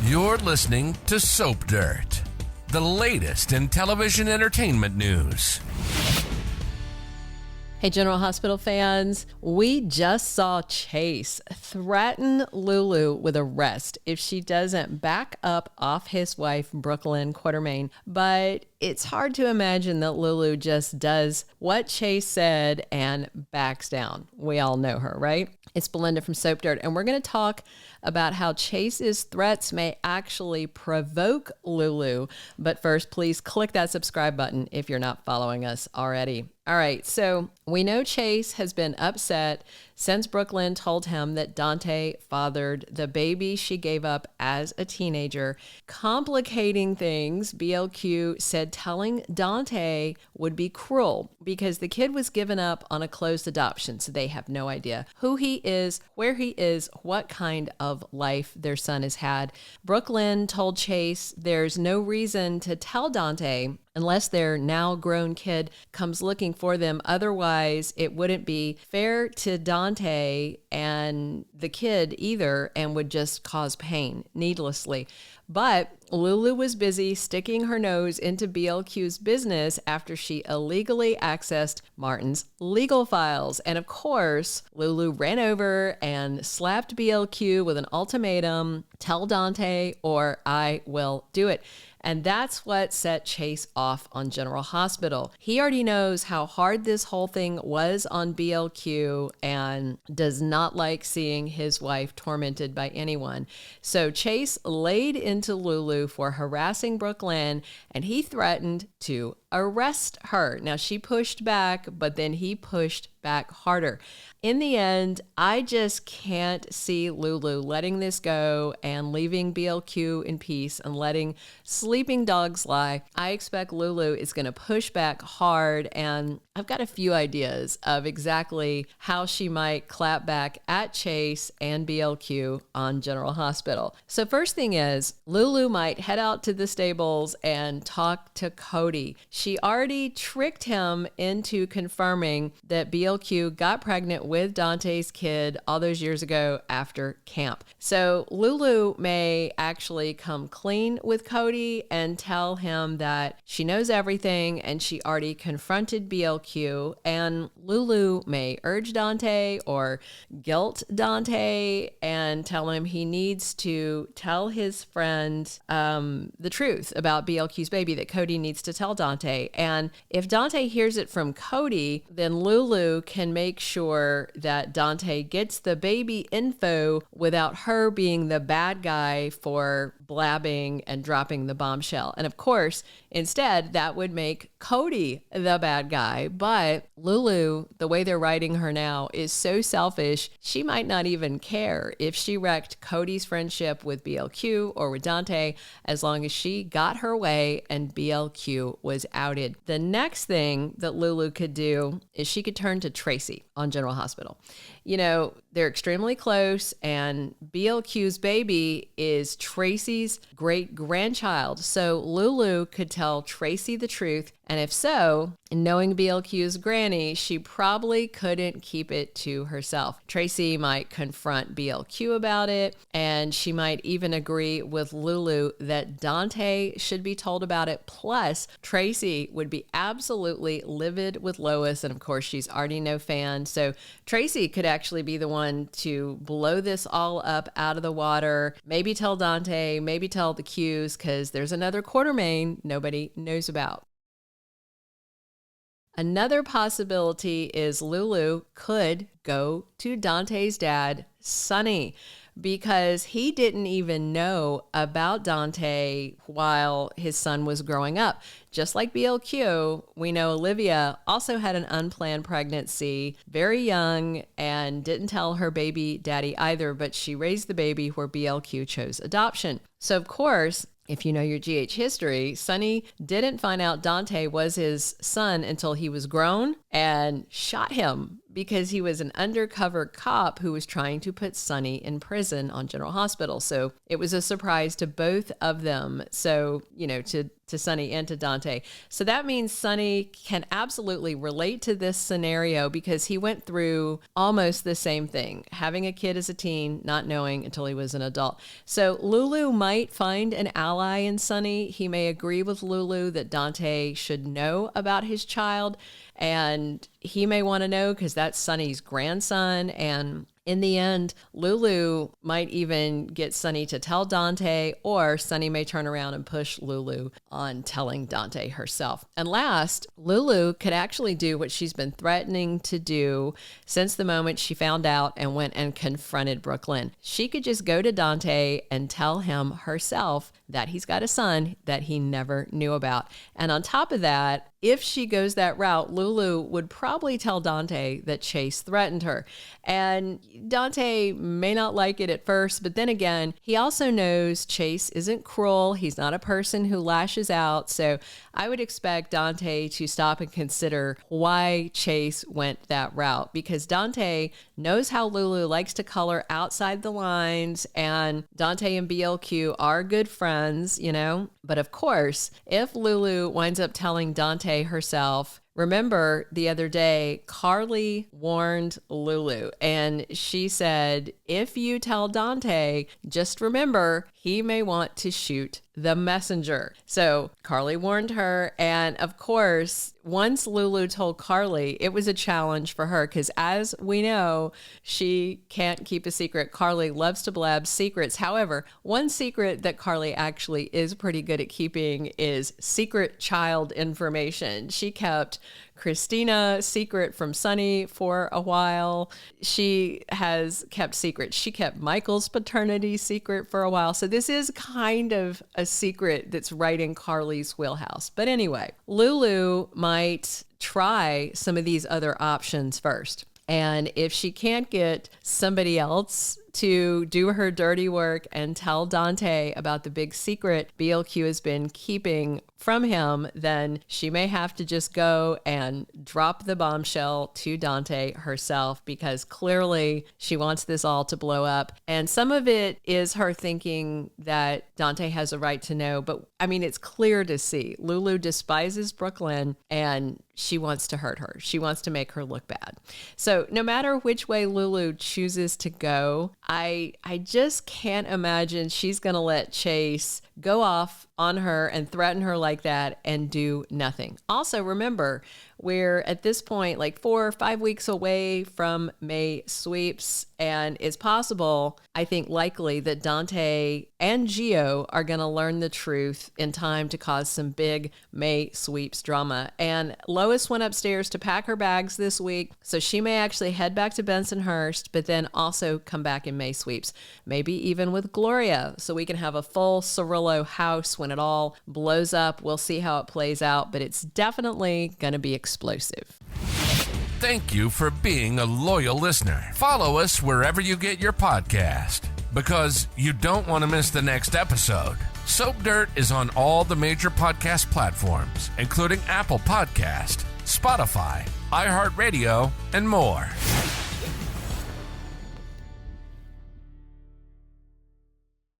You're listening to Soap Dirt, the latest in television entertainment news. Hey, General Hospital fans, we just saw Chase threaten Lulu with arrest if she doesn't back up off his wife, Brook Lynn Quartermaine. But it's hard to imagine that Lulu just does what Chase said and backs down. We all know her, right? It's Belinda from Soap Dirt, and we're going to talk about how Chase's threats may actually provoke Lulu. But first, please click that subscribe button if you're not following us already. All right, so we know Chase has been upset since Brook Lynn told him that Dante fathered the baby she gave up as a teenager. Complicating things, BLQ said telling Dante would be cruel because the kid was given up on a closed adoption, so they have no idea who he is, where he is, what kind of life their son has had. Brook Lynn told Chase there's no reason to tell Dante unless their now grown kid comes looking for them. Otherwise, it wouldn't be fair to Dante and the kid either and would just cause pain needlessly. But Lulu was busy sticking her nose into BLQ's business after she illegally accessed Martin's legal files. And of course, Lulu ran over and slapped BLQ with an ultimatum, tell Dante or I will do it. And that's what set Chase off on General Hospital. He already knows how hard this whole thing was on BLQ and does not like seeing his wife tormented by anyone. So Chase laid into Lulu for harassing Brook Lynn, and he threatened to arrest her. Now, she pushed back, but then he pushed back harder. In the end, I just can't see Lulu letting this go and leaving BLQ in peace and letting sleeping dogs lie. I expect Lulu is going to push back hard, and I've got a few ideas of exactly how she might clap back at Chase and BLQ on General Hospital. So first thing is, Lulu might head out to the stables and talk to Cody. She already tricked him into confirming that BLQ got pregnant with Dante's kid all those years ago after camp. So Lulu may actually come clean with Cody and tell him that she knows everything and she already confronted BLQ, and Lulu may urge Dante or guilt Dante and tell him he needs to tell his friend the truth about BLQ's baby, that Cody needs to tell Dante. And if Dante hears it from Cody, then Lulu can make sure that Dante gets the baby info without her being the bad guy for blabbing and dropping the bombshell. And of course, instead, that would make Cody the bad guy. But Lulu, the way they're writing her now, is so selfish, she might not even care if she wrecked Cody's friendship with BLQ or with Dante, as long as she got her way and BLQ was outed. The next thing that Lulu could do is she could turn to Tracy on General Hospital. You know, they're extremely close, and BLQ's baby is Tracy's great-grandchild. So Lulu could tell Tracy the truth, and if so, knowing BLQ's granny, she probably couldn't keep it to herself. Tracy might confront BLQ about it, and she might even agree with Lulu that Dante should be told about it. Plus, Tracy would be absolutely livid with Lois, and of course, she's already no fan. So Tracy could actually be the one to blow this all up out of the water, maybe tell Dante, maybe tell the Qs, because there's another Quartermaine nobody knows about. Another possibility is Lulu could go to Dante's dad, Sonny, because he didn't even know about Dante while his son was growing up. Just like BLQ, we know Olivia also had an unplanned pregnancy, very young, and didn't tell her baby daddy either, but she raised the baby where BLQ chose adoption. So of course, if you know your GH history, Sonny didn't find out Dante was his son until he was grown and shot him because he was an undercover cop who was trying to put Sonny in prison on General Hospital. So it was a surprise to both of them. So, to Sonny and to Dante. So that means Sonny can absolutely relate to this scenario because he went through almost the same thing, having a kid as a teen, not knowing until he was an adult. So Lulu might find an ally in Sonny. He may agree with Lulu that Dante should know about his child, and he may want to know because that's Sonny's grandson. And in the end, Lulu might even get Sonny to tell Dante, or Sonny may turn around and push Lulu on telling Dante herself. And last, Lulu could actually do what she's been threatening to do since the moment she found out and went and confronted Brook Lynn. She could just go to Dante and tell him herself that he's got a son that he never knew about. And on top of that, if she goes that route, Lulu would probably tell Dante that Chase threatened her. And Dante may not like it at first, but then again, he also knows Chase isn't cruel. He's not a person who lashes out. So I would expect Dante to stop and consider why Chase went that route, because Dante knows how Lulu likes to color outside the lines, and Dante and BLQ are good friends, But of course, if Lulu winds up telling Dante herself, remember the other day, Carly warned Lulu and she said, if you tell Dante, just remember, he may want to shoot the messenger. So Carly warned her. And of course, once Lulu told Carly, it was a challenge for her because, as we know, she can't keep a secret. Carly loves to blab secrets. However, one secret that Carly actually is pretty good at keeping is secret child information. She kept Christina secret from Sonny for a while. She has kept secrets. She kept Michael's paternity secret for a while. So this is kind of a secret that's right in Carly's wheelhouse. But anyway, Lulu might try some of these other options first. And if she can't get somebody else to do her dirty work and tell Dante about the big secret BLQ has been keeping from him, then she may have to just go and drop the bombshell to Dante herself, because clearly she wants this all to blow up. And some of it is her thinking that Dante has a right to know, but I mean, it's clear to see Lulu despises Brook Lynn and she wants to hurt her. She wants to make her look bad. So no matter which way Lulu chooses to go, I just can't imagine she's going to let Chase go off on her and threaten her like that and do nothing. Also, remember, we're at this point like 4 or 5 weeks away from May sweeps, and it's possible, I think likely, that Dante and Gio are going to learn the truth in time to cause some big May sweeps drama. And Lois went upstairs to pack her bags this week, so she may actually head back to Bensonhurst, but then also come back in May sweeps, maybe even with Gloria, so we can have a full Cirillo house when it all blows up. We'll see how it plays out, but it's definitely going to be explosive. Thank you for being a loyal listener. Follow us wherever you get your podcast, because you don't want to miss the next episode. Soap Dirt is on all the major podcast platforms, including Apple Podcast, Spotify, iHeartRadio, and more.